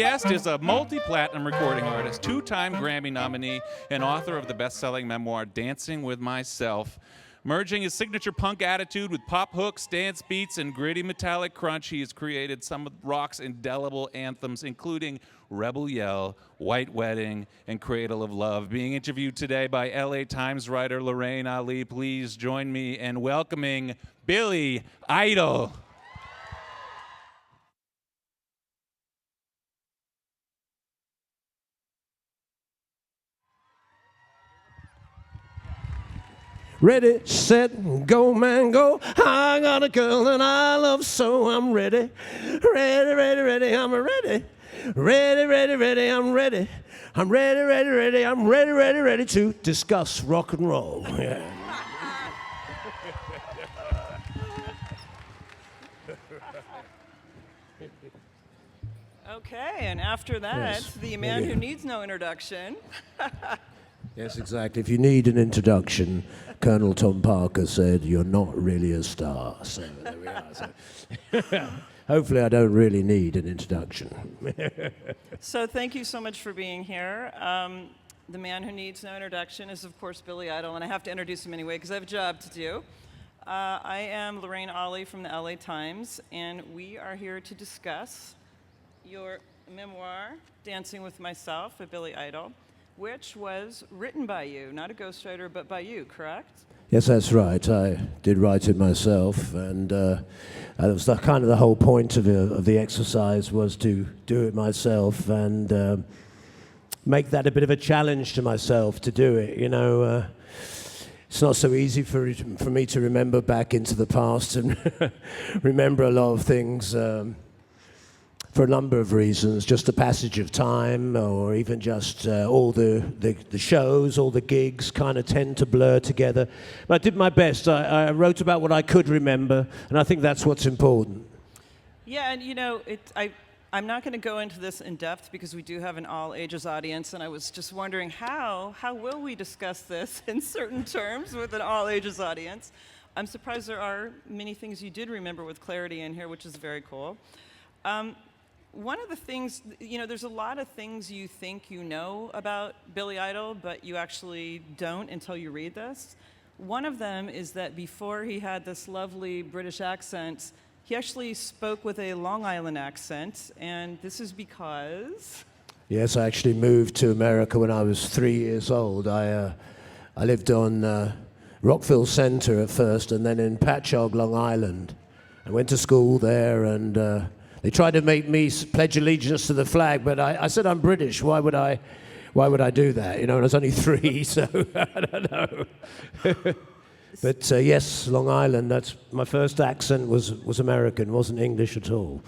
guest is a multi-platinum recording artist, two-time Grammy nominee, and author of the best-selling memoir, Dancing with Myself. Merging his signature punk attitude with pop hooks, dance beats, and gritty metallic crunch, he has created some of rock's indelible anthems, including Rebel Yell, White Wedding, and Cradle of Love. Being interviewed today by LA Times writer Lorraine Ali. Please join me in welcoming Billy Idol. Ready, set, go, man, go. I got a girl that I love, so I'm ready. Ready, ready, ready, I'm ready. Ready, ready, ready, I'm ready. I'm ready, ready, ready, I'm ready, ready, ready to discuss rock and roll. Yeah. Okay, and after that, Yes. the man who needs no introduction. Yes, exactly. If you need an introduction, Colonel Tom Parker said, "You're not really a star." So there we are. So, hopefully I don't really need an introduction. So thank you so much for being here. The man who needs no introduction is, of course, Billy Idol, and I have to introduce him anyway because I have a job to do. I am Lorraine Ali from the LA Times, and we are here to discuss your memoir, Dancing with Myself, by Billy Idol, which was written by you, not a ghostwriter, but by you, correct? Yes, that's right. I did write it myself, and that was kind of the whole point of the exercise, was to do it myself and make that a bit of a challenge to myself to do it. You know, it's not so easy for me to remember back into the past and remember a lot of things. For a number of reasons, just the passage of time, or even just all the shows, all the gigs kind of tend to blur together. But I did my best. I wrote about what I could remember, and I think that's what's important. Yeah, and you know, I'm not going to go into this in depth because we do have an all ages audience, and I was just wondering how will we discuss this in certain terms with an all ages audience. I'm surprised there are many things you did remember with clarity in here, which is very cool. One of the things, you know, there's a lot of things you think you know about Billy Idol, but you actually don't until you read this. One of them is that before he had this lovely British accent, he actually spoke with a Long Island accent, and this is because... Yes, I actually moved to America when I was 3 years old. I lived on Rockville Center at first, and then in Patchogue, Long Island. I went to school there, and... they tried to make me pledge allegiance to the flag, but I said I'm British. Why would I do that? You know, and I was only 3, so I don't know. But yes, Long Island. That's my first accent was American, wasn't English at all.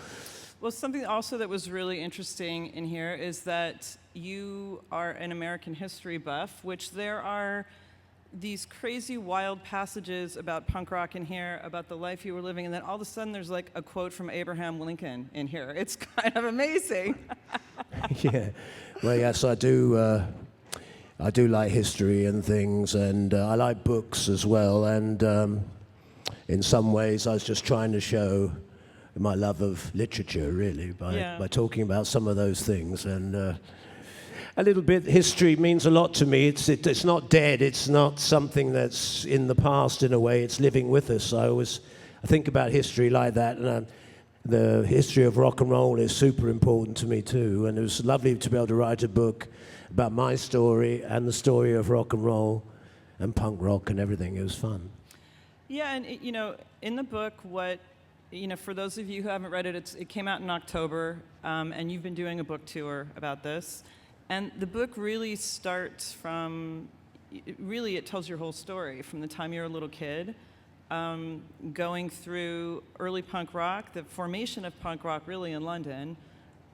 Well, something also that was really interesting in here is that you are an American history buff, which there are these crazy, wild passages about punk rock in here, about the life you were living, and then all of a sudden there's like a quote from Abraham Lincoln in here. It's kind of amazing. Yeah, well, yes, I do like history and things, and I like books as well, and in some ways I was just trying to show my love of literature, really, by talking about some of those things, and a little bit, history means a lot to me. It's not dead. It's not something that's in the past in a way. It's living with us. I think about history like that, and the history of rock and roll is super important to me too. And it was lovely to be able to write a book about my story and the story of rock and roll and punk rock and everything. It was fun. Yeah, and you know, in the book, for those of you who haven't read it, it came out in October, and you've been doing a book tour about this. And the book really starts from, it tells your whole story from the time you're a little kid, going through early punk rock, the formation of punk rock really in London,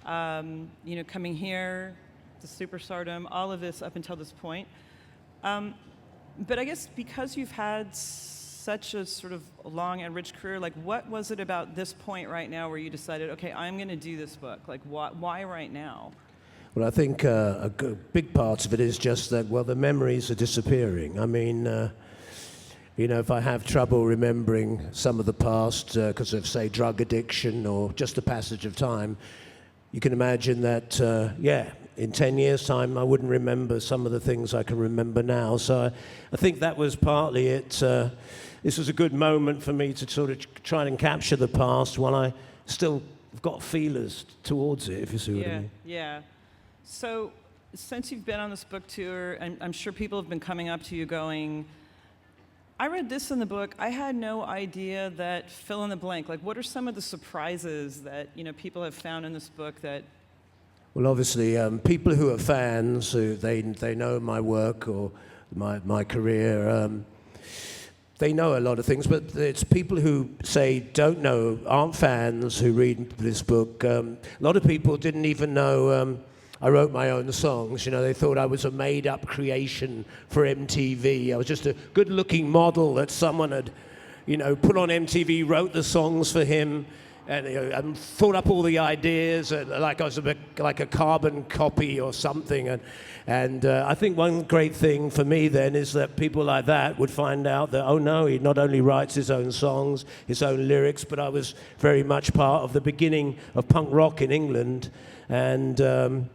coming here, the superstardom, all of this up until this point. But I guess because you've had such a sort of long and rich career, like what was it about this point right now where you decided, okay, I'm going to do this book? Like why right now? Well, I think a big part of it is just that, well, the memories are disappearing. I mean, if I have trouble remembering some of the past because of, say, drug addiction or just the passage of time, you can imagine that, in 10 years' time, I wouldn't remember some of the things I can remember now. So I think that was partly it. This was a good moment for me to sort of try and capture the past while I still have got feelers towards it, if you see what I mean. Yeah. So since you've been on this book tour, I'm sure people have been coming up to you going, I read this in the book. I had no idea that fill in the blank. Like, what are some of the surprises that people have found in this book that? Well, obviously, people who are fans, who they know my work or my career, they know a lot of things. But it's people who say don't know, aren't fans, who read this book. A lot of people didn't even know. I wrote my own songs. They thought I was a made-up creation for MTV. I was just a good-looking model that someone had, put on MTV, wrote the songs for him, and thought up all the ideas, and like I was like a carbon copy or something. And I think one great thing for me then is that people like that would find out that, oh no, he not only writes his own songs, his own lyrics, but I was very much part of the beginning of punk rock in England. And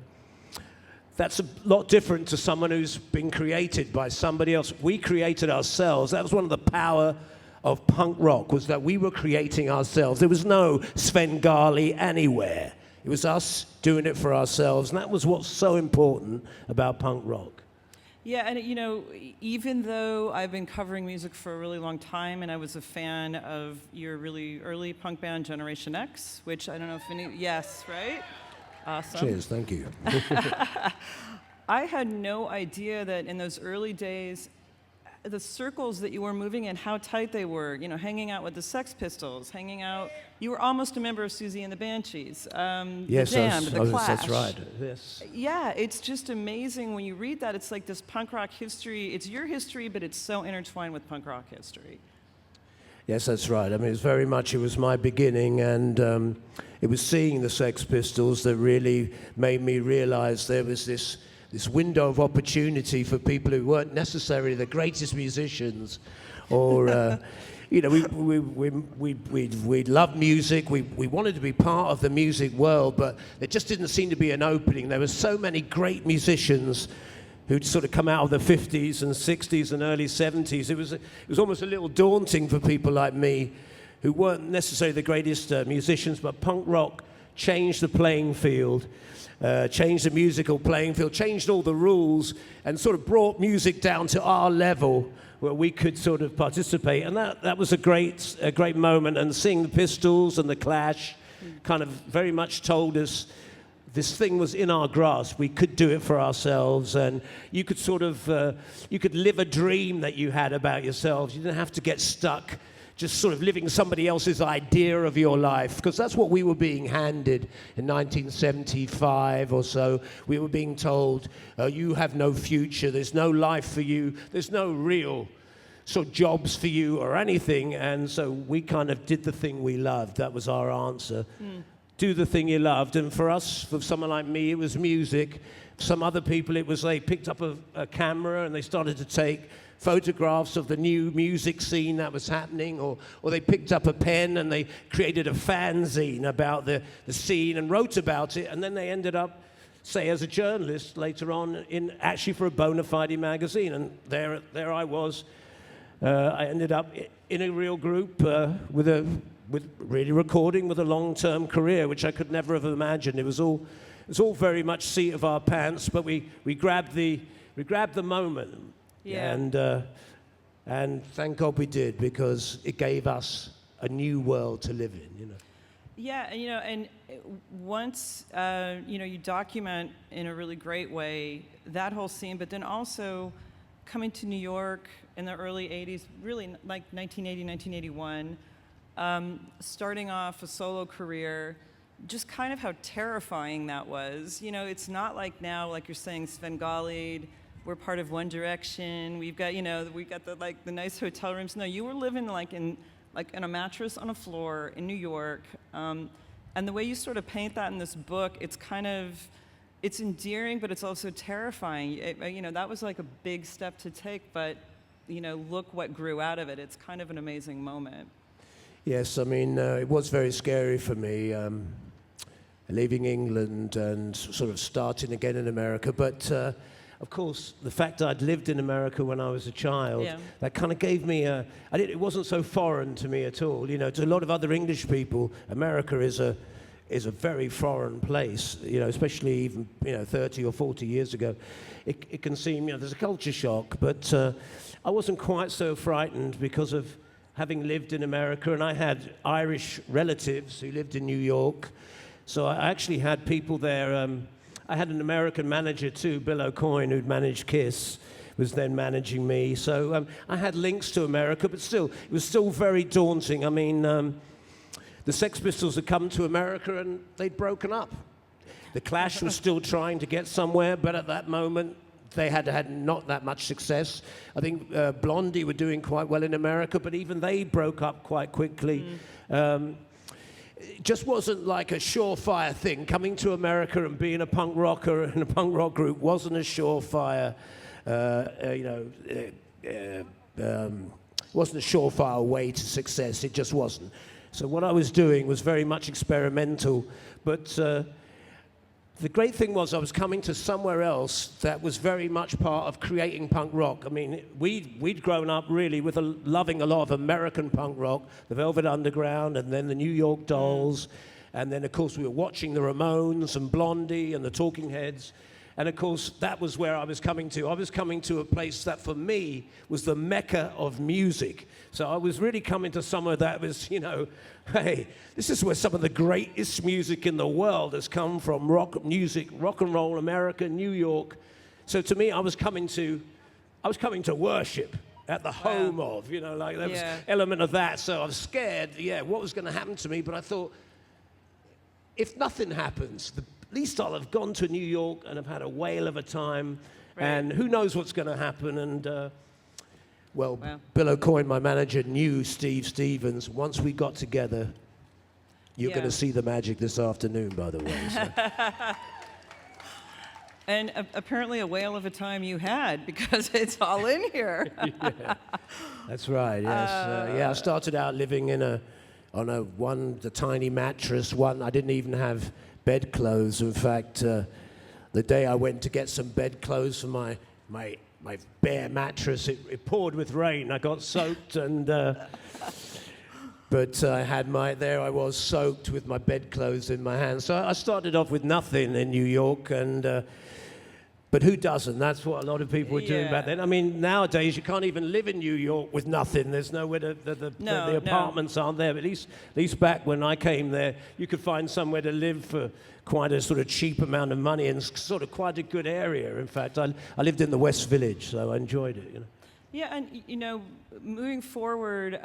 that's a lot different to someone who's been created by somebody else. We created ourselves. That was one of the power of punk rock, was that we were creating ourselves. There was no Svengali anywhere. It was us doing it for ourselves, and that was what's so important about punk rock. Yeah, and even though I've been covering music for a really long time, and I was a fan of your really early punk band, Generation X, which I don't know if yes, right? Awesome. Cheers, thank you. I had no idea that in those early days, the circles that you were moving in, how tight they were, hanging out with the Sex Pistols, hanging out. You were almost a member of Susie and the Banshees, yes, the Damned, the Clash. That's right. Yes. Yeah, it's just amazing when you read that. It's like this punk rock history. It's your history, but it's so intertwined with punk rock history. Yes, that's right. I mean, it was my beginning, and it was seeing the Sex Pistols that really made me realize there was this window of opportunity for people who weren't necessarily the greatest musicians, or we loved music. We wanted to be part of the music world, but there just didn't seem to be an opening. There were so many great musicians who'd sort of come out of the 50s and 60s and early 70s. It was almost a little daunting for people like me who weren't necessarily the greatest musicians, but punk rock changed the playing field, changed the musical playing field, changed all the rules, and sort of brought music down to our level where we could sort of participate. And that was a great moment. And seeing the Pistols and the Clash kind of very much told us this thing was in our grasp. We could do it for ourselves, and you could sort of you could live a dream that you had about yourselves. You didn't have to get stuck just sort of living somebody else's idea of your life, because that's what we were being handed in 1975 or so. We were being told, you have no future, there's no life for you, there's no real sort of jobs for you or anything. And so we kind of did the thing we loved. That was our answer. Do the thing you loved. And for us, for someone like me, it was music. For some other people, it was they picked up a camera and they started to take photographs of the new music scene that was happening, or they picked up a pen and they created a fanzine about the scene and wrote about it, and then they ended up, say, as a journalist later on actually for a bona fide magazine. And there I was. I ended up in a real group with really recording with a long-term career, which I could never have imagined. It was all very much seat of our pants, but we grabbed the moment. Yeah. And thank God we did, because it gave us a new world to live in. Yeah, and once you document in a really great way that whole scene, but then also coming to New York in the early 80s, really like 1980, 1981, starting off a solo career, just kind of how terrifying that was. It's not like now, like you're saying, Svengali, we're part of One Direction, we've got the nice hotel rooms. No, you were living in a mattress on a floor in New York. And the way you sort of paint that in this book, it's endearing, but it's also terrifying. That was like a big step to take, but look what grew out of it. It's kind of an amazing moment. Yes, I mean, it was very scary for me. leaving England and sort of starting again in America. But of course, the fact that I'd lived in America when I was a child, that kind of gave me it wasn't so foreign to me at all. You know, to a lot of other English people, America is a very foreign place, you know, especially even, 30 or 40 years ago. It can seem, there's a culture shock, but I wasn't quite so frightened because of having lived in America, and I had Irish relatives who lived in New York, so I actually had people there. I had an American manager too, Bill O'Coin, who'd managed Kiss, was then managing me, so I had links to America, but still, it was still very daunting. I mean, the Sex Pistols had come to America and they'd broken up. The Clash was still trying to get somewhere, but at that moment, they had not that much success. I think Blondie were doing quite well in America, but even they broke up quite quickly. It just wasn't like a surefire thing. Coming to America and being a punk rocker in a punk rock group wasn't a surefire, wasn't a surefire way to success. It just wasn't. So what I was doing was very much experimental, but the great thing was I was coming to somewhere else that was very much part of creating punk rock. I mean, we'd grown up really with loving a lot of American punk rock, the Velvet Underground, and then the New York Dolls, and then of course we were watching the Ramones and Blondie and the Talking Heads, and of course that was where I was coming to. I was coming to a place that for me was the mecca of music. So I was really coming to somewhere that was, hey, this is where some of the greatest music in the world has come from, rock music, rock and roll, America, New York. So to me, I was coming to worship at the home of, there was an element of that. So I was scared, what was going to happen to me? But I thought, if nothing happens, at least I'll have gone to New York and have had a whale of a time. Right. And who knows what's going to happen? And Bill O'Coin, my manager, knew Steve Stevens. Once we got together, you're going to see the magic this afternoon, by the way. So. And apparently a whale of a time you had, because it's all in here. Yeah, that's right, yes. I started out living on a tiny mattress. I didn't even have bedclothes. In fact, the day I went to get some bedclothes for my bare mattress, it poured with rain. I got soaked, and but I had I was soaked with my bedclothes in my hands. So I started off with nothing in New York, and but who doesn't? That's what a lot of people were doing back then. I mean, nowadays you can't even live in New York with nothing. There's nowhere the apartments aren't there. But at least back when I came there, you could find somewhere to live for quite a sort of cheap amount of money and sort of quite a good area. In fact, I lived in the West Village, so I enjoyed it. Yeah, and moving forward,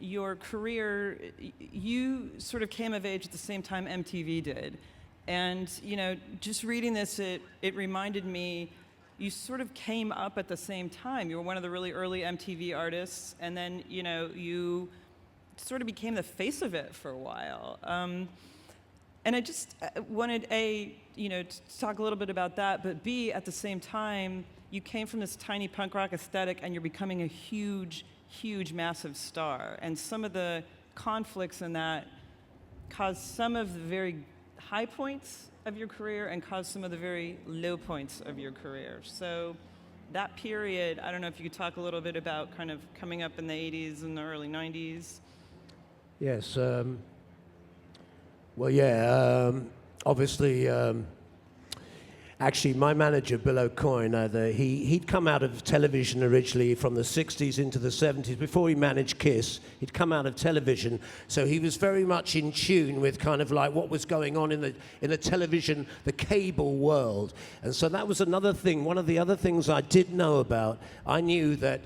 your career, you sort of came of age at the same time MTV did. And, just reading this, it reminded me, you sort of came up at the same time. You were one of the really early MTV artists, and then, you sort of became the face of it for a while. And I just wanted, to talk a little bit about that, but B, at the same time, you came from this tiny punk rock aesthetic, and you're becoming a huge, huge, massive star. And some of the conflicts in that caused some of the very high points of your career and caused some of the very low points of your career. So that period, I don't know if you could talk a little bit about kind of coming up in the 80s and the early 90s. Yes. Obviously, actually, my manager, Bill O'Coin, he'd come out of television originally from the 60s into the 70s. Before he managed Kiss, he'd come out of television. So he was very much in tune with kind of like what was going on in the television, the cable world. And so that was another thing. One of the other things I did know about, I knew that,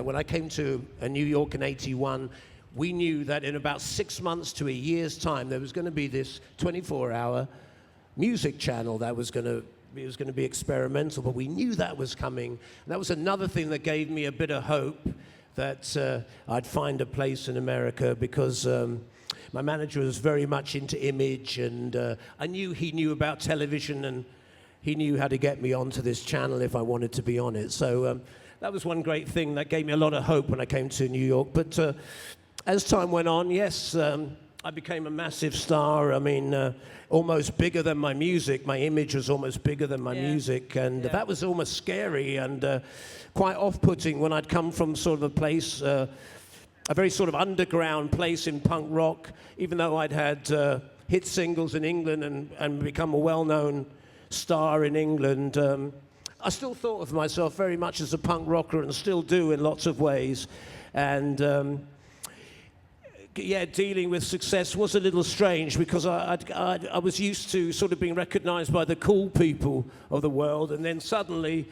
when I came to New York in '81, we knew that in about 6 months to a year's time, there was going to be this 24-hour music channel that was going to be experimental, but we knew that was coming. And that was another thing that gave me a bit of hope that I'd find a place in America, because my manager was very much into image, and I knew he knew about television, and he knew how to get me onto this channel if I wanted to be on it. So that was one great thing that gave me a lot of hope when I came to New York. But as time went on, yes, I became a massive star. I mean, almost bigger than my music. My image was almost bigger than my music, and that was almost scary and quite off-putting when I'd come from sort of a place, a very sort of underground place in punk rock, even though I'd had hit singles in England and become a well-known star in England. I still thought of myself very much as a punk rocker and still do in lots of ways. And dealing with success was a little strange because I was used to sort of being recognized by the cool people of the world, and then suddenly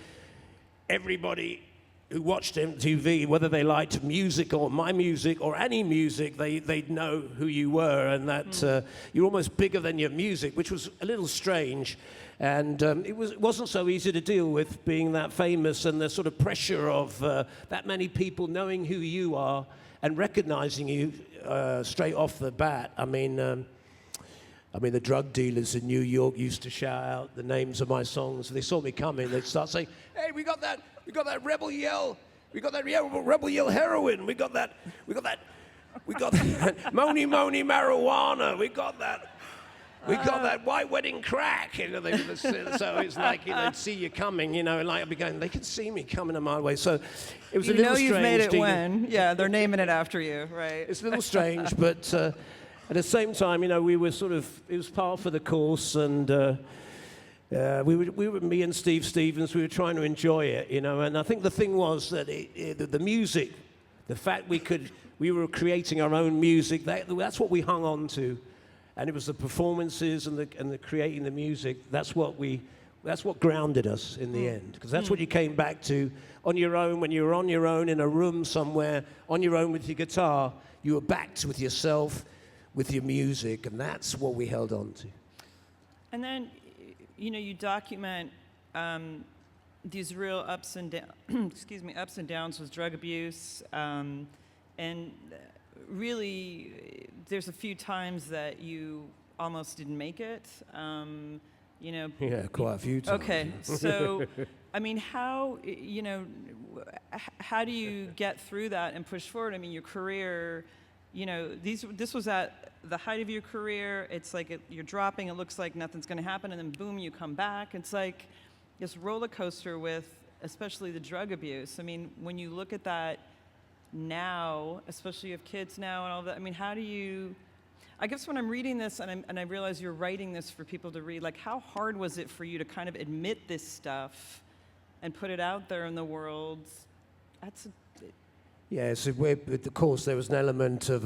everybody who watched MTV, whether they liked music or my music or any music, they'd know who you were, and that you're almost bigger than your music, which was a little strange. And it wasn't so easy to deal with being that famous and the sort of pressure of that many people knowing who you are and recognizing you straight off the bat. I mean, the drug dealers in New York used to shout out the names of my songs. They saw me coming. They'd start saying, "Hey, we got that rebel yell. We got that rebel yell heroin. We got that Moni Moni marijuana. We got that white wedding crack." You know, so it's like, you know, they'd see you coming, you know, and like I'd be going, they can see me coming a mile away. So it was a little strange. You know you've made it when. Yeah, they're naming it after you, right? It's a little strange, but at the same time, you know, we were sort of, it was par for the course, and we were, me and Steve Stevens, we were trying to enjoy it, you know, and I think the thing was that the music, the fact we were creating our own music, that's what we hung on to. And it was the performances and the creating the music. That's what grounded us in the end, because that's what you came back to on your own. When you were on your own in a room somewhere, on your own with your guitar, you were backed with yourself, with your music, and that's what we held on to. And then, you know, you document these real ups and downs with drug abuse, and really, there's a few times that you almost didn't make it. You know. Yeah, quite a few times. Okay, so I mean, how do you get through that and push forward? I mean, your career, you know, this was at the height of your career. It's like you're dropping. It looks like nothing's going to happen, and then boom, you come back. It's like this roller coaster with, especially the drug abuse. I mean, when you look at that now, especially you have kids now and all that, I mean, how do you, I guess when I'm reading this and I realize you're writing this for people to read, like, how hard was it for you to kind of admit this stuff and put it out there in the world? Yes, of course, there was an element of,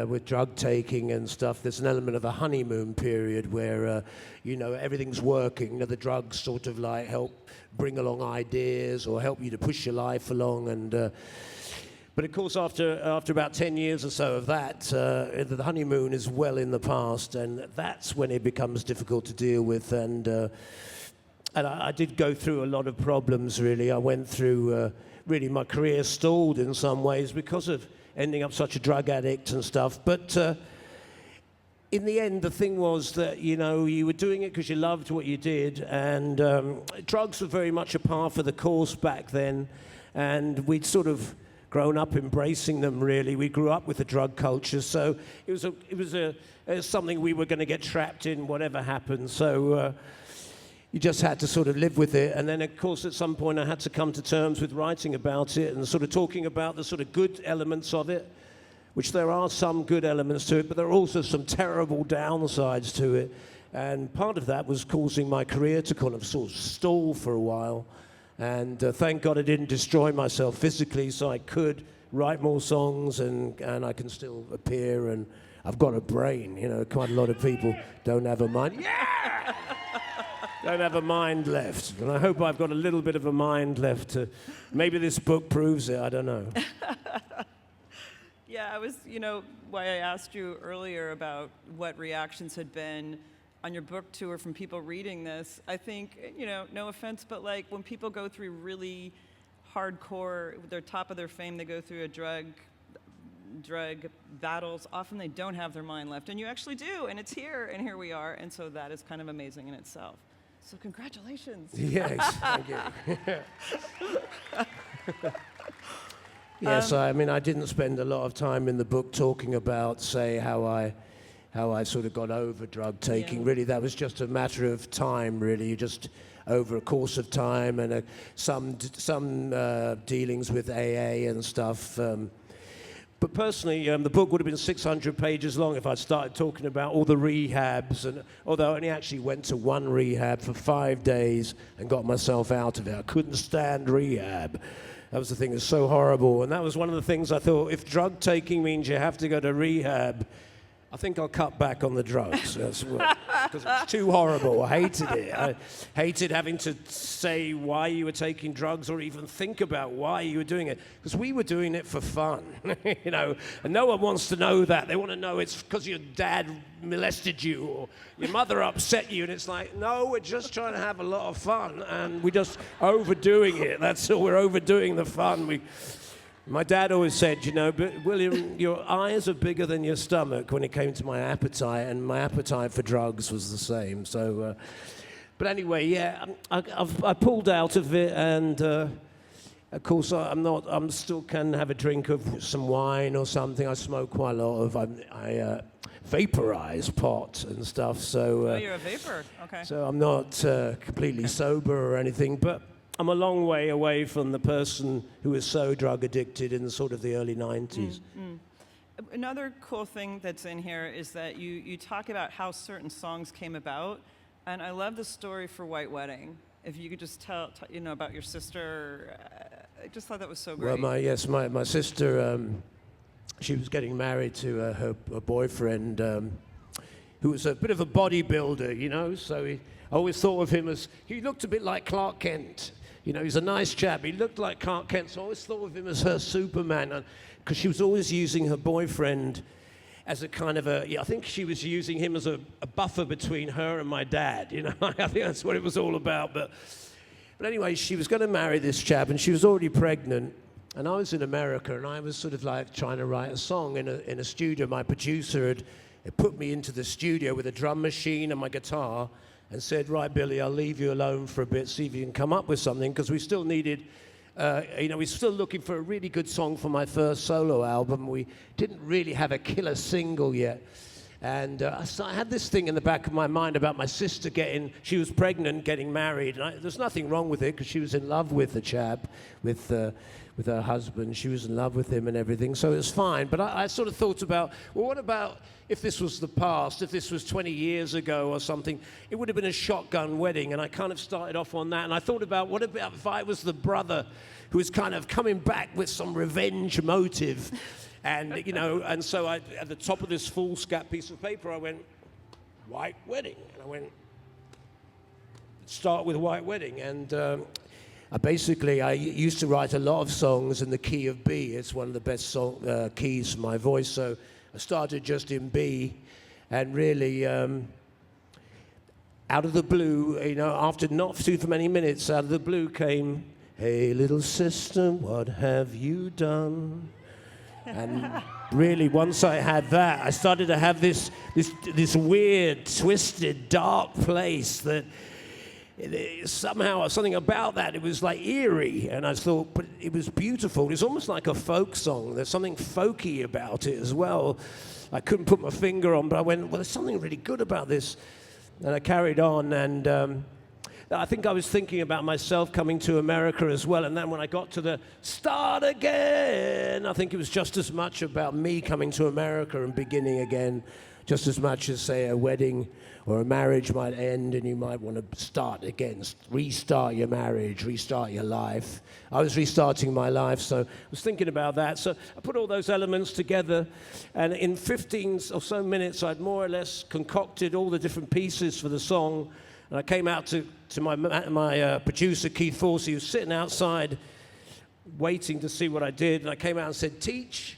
with drug taking and stuff, there's an element of a honeymoon period where, you know, everything's working. You know, the drugs sort of like help bring along ideas or help you to push your life along. And but of course, after about 10 years or so of that, the honeymoon is well in the past, and that's when it becomes difficult to deal with. And I did go through a lot of problems, really. I went through, really, my career stalled in some ways because of ending up such a drug addict and stuff. But in the end, the thing was that, you know, you were doing it because you loved what you did, and drugs were very much a par for the course back then, and we'd sort of grown up embracing them, really. We grew up with the drug culture, so it was something we were going to get trapped in, whatever happened. So you just had to sort of live with it. And then, of course, at some point I had to come to terms with writing about it and sort of talking about the sort of good elements of it, which there are some good elements to it, but there are also some terrible downsides to it. And part of that was causing my career to kind of sort of stall for a while. And thank God I didn't destroy myself physically, so I could write more songs, and I can still appear, and I've got a brain. You know, quite a lot of people don't have a mind. Yeah! Don't have a mind left. And I hope I've got a little bit of a mind left. Maybe this book proves it, I don't know. Yeah, I was, you know, why I asked you earlier about what reactions had been on your book tour from people reading this. I think, you know, no offense, but like when people go through really hardcore, they're top of their fame, they go through a drug battles, often they don't have their mind left. And you actually do, and it's here, and here we are. And so that is kind of amazing in itself. So congratulations. Yes, thank you. Yes, I mean, I didn't spend a lot of time in the book talking about, say, how I how I sort of got over drug taking. Yeah. Really, that was just a matter of time, really. You just, over a course of time, and some dealings with AA and stuff. But personally, the book would have been 600 pages long if I'd started talking about all the rehabs. And although I only actually went to one rehab for 5 days and got myself out of it. I couldn't stand rehab. That was the thing, it was so horrible. And that was one of the things I thought, if drug taking means you have to go to rehab, I think I'll cut back on the drugs. Because it's too horrible. I hated it. I hated having to say why you were taking drugs or even think about why you were doing it. Because we were doing it for fun, you know. And no one wants to know that. They want to know it's because your dad molested you or your mother upset you. And it's like, no, we're just trying to have a lot of fun. And we're just overdoing it. That's all. We're overdoing the fun. My dad always said, you know, but William, your eyes are bigger than your stomach when it came to my appetite, and my appetite for drugs was the same. So, but anyway, yeah, I pulled out of it, and of course, I'm still can have a drink of some wine or something. I smoke quite a lot of, I vaporize pot and stuff. So, Oh, you're a vapor. Okay. so I'm not completely sober or anything, but I'm a long way away from the person who was so drug addicted in sort of the early 90s. Another cool thing that's in here is that you talk about how certain songs came about, and I love the story for White Wedding. If you could just tell you know, about your sister, I just thought that was so great. Well, my sister, she was getting married to her boyfriend, who was a bit of a bodybuilder, you know, so I always thought of him as, he looked a bit like Clark Kent. You know, he's a nice chap. He looked like Clark Kent, so I always thought of him as her Superman, because she was always using her boyfriend as a kind of I think she was using him as a buffer between her and my dad, you know. I think that's what it was all about. But anyway, she was going to marry this chap, and she was already pregnant, and I was in America, and I was sort of like trying to write a song in a studio. My producer had put me into the studio with a drum machine and my guitar, and said, right, Billy, I'll leave you alone for a bit, see if you can come up with something, because we still needed, you know, we're still looking for a really good song for my first solo album. We didn't really have a killer single yet. And so I had this thing in the back of my mind about my sister she was pregnant, getting married. And there's nothing wrong with it, because she was in love with the chap, with her husband. She was in love with him and everything, so it was fine. But I sort of thought about, well, what about if this was the past, if this was 20 years ago or something? It would have been a shotgun wedding, and I kind of started off on that. And I thought about, what about if I was the brother who was kind of coming back with some revenge motive? And, you know, and so at the top of this foolscap piece of paper, I went, White Wedding. And I went, start with White Wedding. And I used to write a lot of songs in the key of B. It's one of the best keys for my voice. So I started just in B, and really, out of the blue, you know, after not too many minutes, out of the blue came, hey, little sister, what have you done? And really, once I had that, I started to have this weird, twisted, dark place that somehow, something about that, it was like eerie. And I thought, but it was beautiful. It's almost like a folk song. There's something folky about it as well. I couldn't put my finger on, but I went, well, there's something really good about this. And I carried on, and I think I was thinking about myself coming to America as well. And then when I got to the start again, I think it was just as much about me coming to America and beginning again, just as much as, say, a wedding or a marriage might end and you might want to start again, restart your marriage, restart your life. I was restarting my life, so I was thinking about that. So I put all those elements together, and in 15 or so minutes, I'd more or less concocted all the different pieces for the song. And I came out to my producer, Keith Forsey, who was sitting outside waiting to see what I did. And I came out and said, Teach,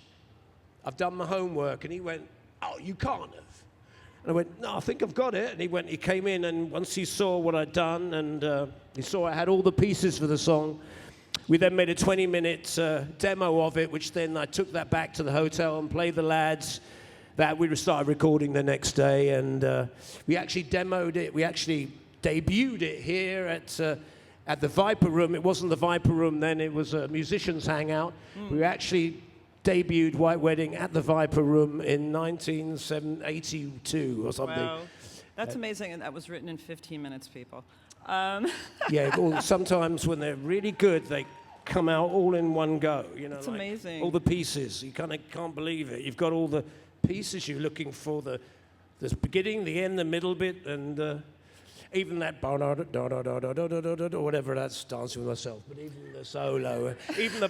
I've done my homework. And he went, oh, you can't have. And I went, no, I think I've got it. And he came in, and once he saw what I'd done, and he saw I had all the pieces for the song, we then made a 20-minute demo of it, which then I took that back to the hotel and played the lads. That we started recording the next day, and we actually demoed it. We actually debuted it here at the Viper Room. It wasn't the Viper Room then, it was a musicians' hangout. We actually debuted White Wedding at the Viper Room in 1982 or something. Wow. That's amazing, and that was written in 15 minutes, people. Yeah, well, sometimes when they're really good, they come out all in one go. That's amazing. All the pieces. You kind of can't believe it. You've got all the pieces you're looking for, the beginning, the end, the middle bit, and even that or whatever, that's Dancing with Myself, but even the solo, even the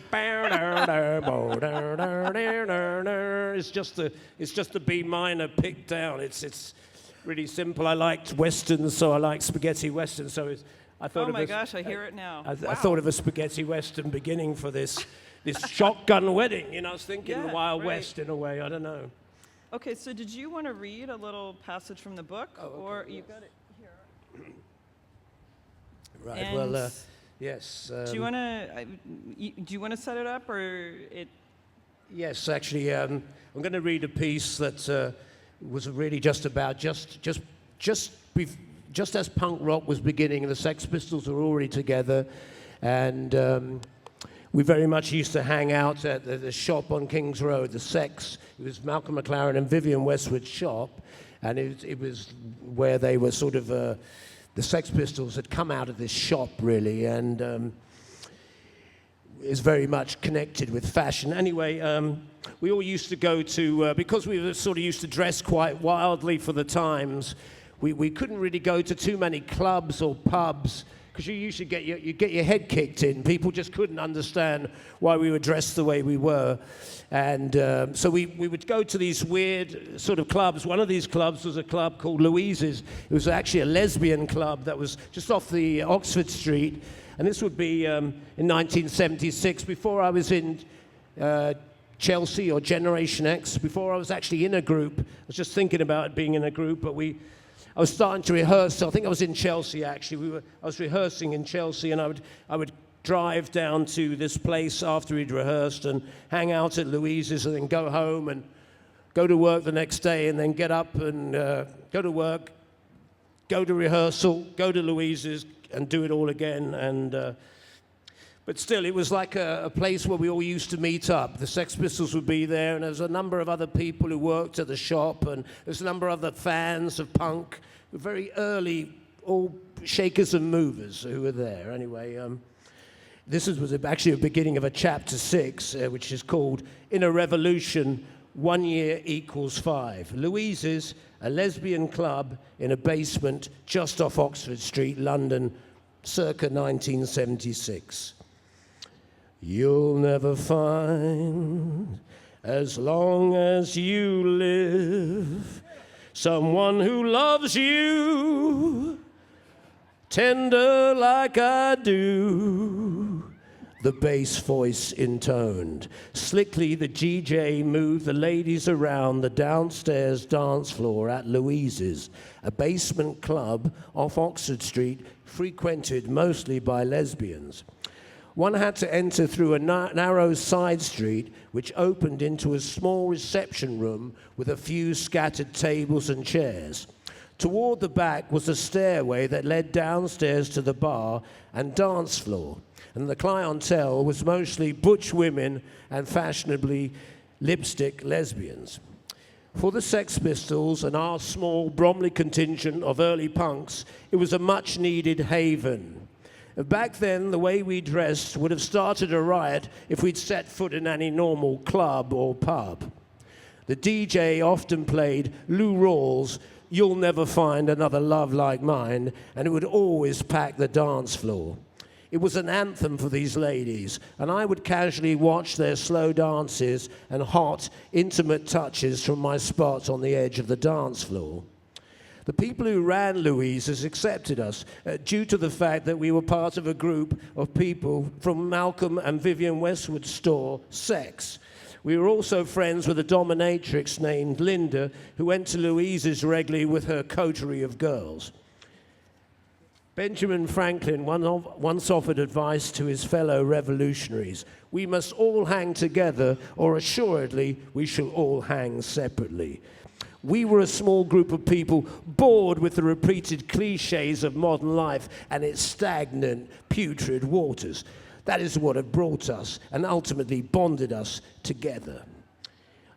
it's just the B minor picked down. It's really simple. I liked westerns, so I like spaghetti westerns. So I thought oh my gosh, I hear it now. I thought of a spaghetti western beginning for this shotgun wedding. I was thinking the Wild West in a way. I don't know. Okay, so did you want to read a little passage from the book, or you got it here? Right. And well, yes. do you want to set it up, or it? Yes, actually, I'm going to read a piece that was really just about just as punk rock was beginning, the Sex Pistols were already together, and we very much used to hang out at the shop on King's Road, the Sex. It was Malcolm McLaren and Vivian Westwood's shop, and it was where they were sort of, the Sex Pistols had come out of this shop, really, and is very much connected with fashion. Anyway, we all used to go to, because we were sort of used to dress quite wildly for the times, we couldn't really go to too many clubs or pubs, because you usually get your head kicked in. People just couldn't understand why we were dressed the way we were. And so we would go to these weird sort of clubs. One of these clubs was a club called Louise's. It was actually a lesbian club that was just off the Oxford Street. And this would be in 1976, before I was in Chelsea or Generation X, before I was actually in a group. I was just thinking about being in a group, but I was starting to rehearse. So I think I was in Chelsea, actually. I was rehearsing in Chelsea, and I would drive down to this place after we'd rehearsed and hang out at Louise's and then go home and go to work the next day and then get up and go to work, go to rehearsal, go to Louise's and do it all again. And but still, it was like a place where we all used to meet up. The Sex Pistols would be there, and there was a number of other people who worked at the shop, and there's a number of other fans of punk, very early, all shakers and movers who were there. Anyway, this was actually the beginning of a chapter 6, which is called In a Revolution, 1 year equals 5. Louise's, a lesbian club in a basement just off Oxford Street, London, circa 1976. You'll never find, as long as you live, someone who loves you tender like I do. The bass voice intoned. Slickly, the DJ moved the ladies around the downstairs dance floor at Louise's, a basement club off Oxford Street, frequented mostly by lesbians. One had to enter through a narrow side street, which opened into a small reception room with a few scattered tables and chairs. Toward the back was a stairway that led downstairs to the bar and dance floor, and the clientele was mostly butch women and fashionably lipstick lesbians. For the Sex Pistols and our small Bromley contingent of early punks, it was a much-needed haven. Back then, the way we dressed would have started a riot if we'd set foot in any normal club or pub. The DJ often played Lou Rawls' You'll Never Find Another Love Like Mine, and it would always pack the dance floor. It was an anthem for these ladies, and I would casually watch their slow dances and hot, intimate touches from my spot on the edge of the dance floor. The people who ran Louise's accepted us due to the fact that we were part of a group of people from Malcolm and Vivian Westwood's store, Sex. We were also friends with a dominatrix named Linda, who went to Louise's regularly with her coterie of girls. Benjamin Franklin once offered advice to his fellow revolutionaries: we must all hang together, or assuredly we shall all hang separately. We were a small group of people bored with the repeated cliches of modern life and its stagnant, putrid waters. That is what had brought us and ultimately bonded us together.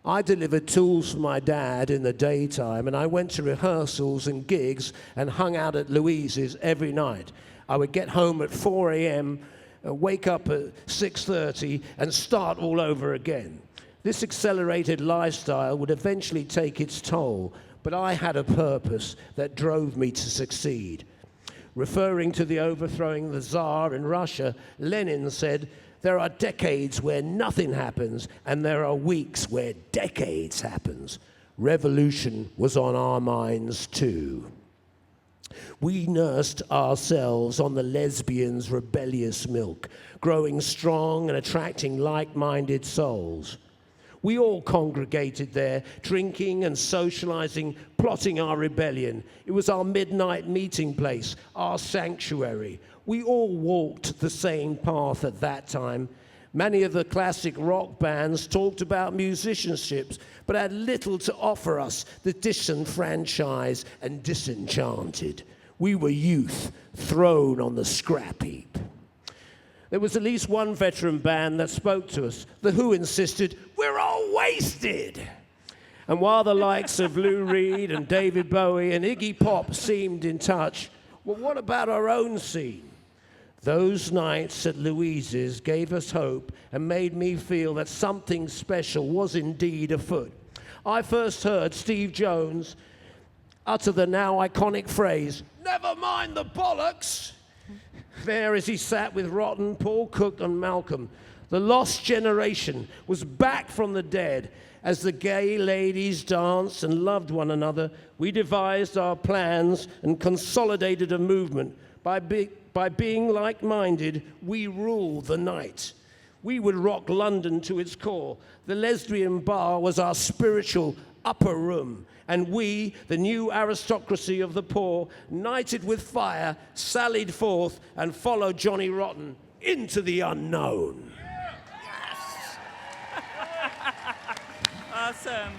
I delivered tools for my dad in the daytime, and I went to rehearsals and gigs and hung out at Louise's every night. I would get home at 4 a.m., wake up at 6:30, and start all over again. This accelerated lifestyle would eventually take its toll, but I had a purpose that drove me to succeed. Referring to the overthrowing the Tsar in Russia, Lenin said, "There are decades where nothing happens, and there are weeks where decades happens." Revolution was on our minds too. We nursed ourselves on the lesbians' rebellious milk, growing strong and attracting like-minded souls. We all congregated there, drinking and socializing, plotting our rebellion. It was our midnight meeting place, our sanctuary. We all walked the same path at that time. Many of the classic rock bands talked about musicianships, but had little to offer us, the disenfranchised and disenchanted. We were youth thrown on the scrap heap. There was at least one veteran band that spoke to us. The Who insisted, "We're all wasted." And while the likes of Lou Reed and David Bowie and Iggy Pop seemed in touch, well, what about our own scene? Those nights at Louise's gave us hope and made me feel that something special was indeed afoot. I first heard Steve Jones utter the now iconic phrase, "Never mind the bollocks," there as he sat with Rotten, Paul Cook and Malcolm. The lost generation was back from the dead. As the gay ladies danced and loved one another, we devised our plans and consolidated a movement. By being like-minded, we ruled the night. We would rock London to its core. The lesbian bar was our spiritual upper room. And we, the new aristocracy of the poor, knighted with fire, sallied forth and followed Johnny Rotten into the unknown. Yes! Awesome.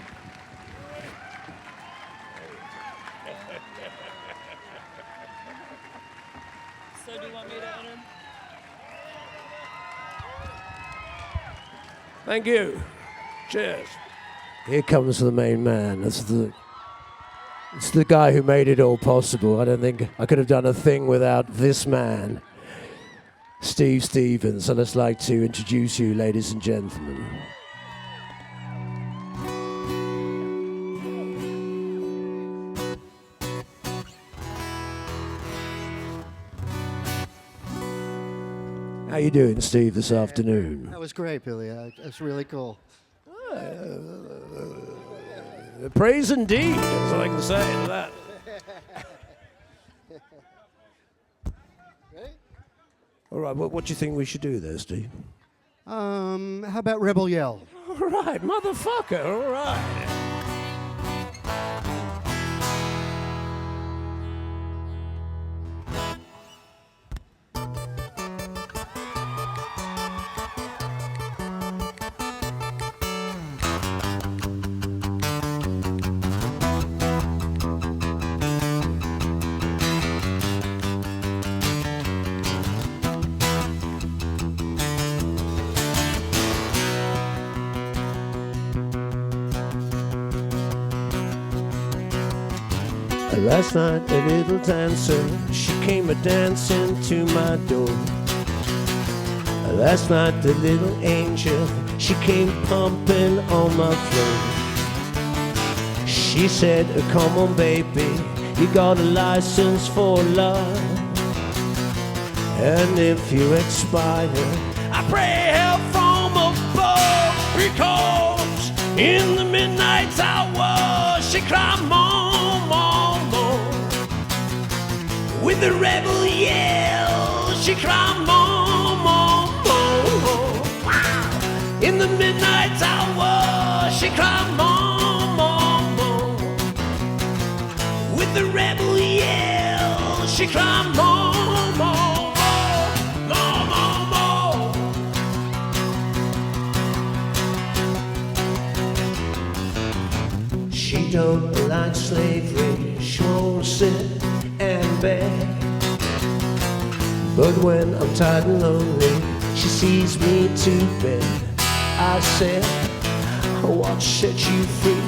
So do you want me to enter? Thank you. Cheers. Here comes the main man. It's the guy who made it all possible. I don't think I could have done a thing without this man, Steve Stevens. And I'd like to introduce you, ladies and gentlemen. How you doing, Steve, this afternoon? That was great, Billy. That's really cool. Praise indeed, that's all I can say to that. Ready? All right, what do you think we should do there, Steve? How about Rebel Yell? All right, motherfucker, all right. Last night a little dancer, she came a-dancing to my door. Last night the little angel, she came pumping on my floor. She said, "Come on baby, you got a license for love. And if you expire, I pray help from above. Because in the midnight hour, she cried more, more, more. With a rebel yell, she cried more, more, more, more. In the midnight hour, she cried more, more, more. With the rebel yell, she cried more, more, more, more, more, more. She don't like slavery, she won't sit and beg. But when I'm tired and lonely, She sees me to bed. I said, what set you free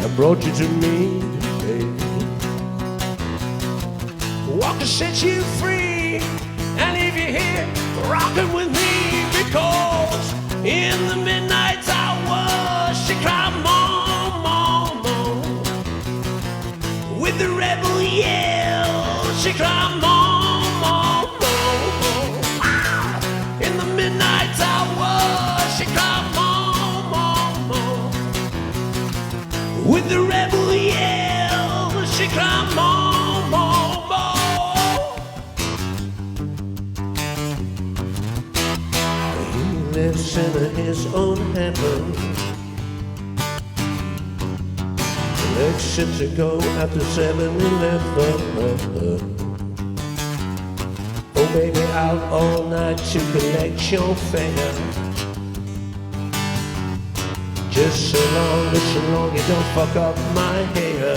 and brought you to me, babe? What can set you free and leave you here rocking with me? Because in the midnight hour she cried, mom, mom, mom. With the rebel yell, she cried, mom, mom, mom. In the midnight hour, she cried, mom, mom, mom. With the rebel yell, she cried, mom, mom, mom. He lives in his own heaven. Elections ago after 7-Eleven. Oh baby, out all night to collect your fare. Just so long you don't fuck up my hair.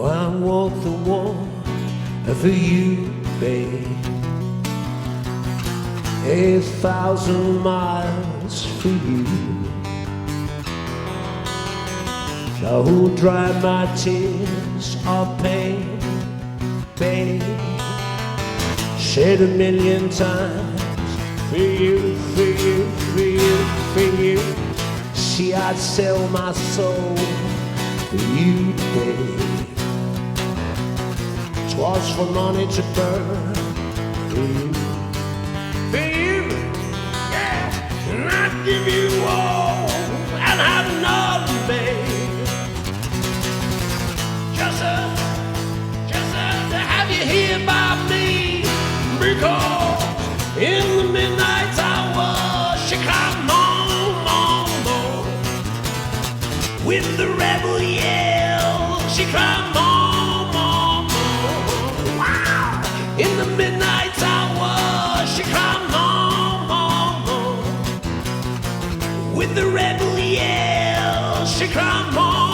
I walk the wall for you, babe. 1,000 miles for you. I will dry my tears of pain, babe. Said 1,000,000 times for you, for you, for you, for you. See, I'd sell my soul for you, babe. 'Twas for money to burn for you, yeah. And I'd give you all and have nothing, babe. Just to have you here by me, because in the midnight hour she cried, mom, mom, mom. With the rebel yell, she cried, mom, mom, mom. In the midnight hour, she cried, mom, mom, mom. With the rebel yell, she cried, mom.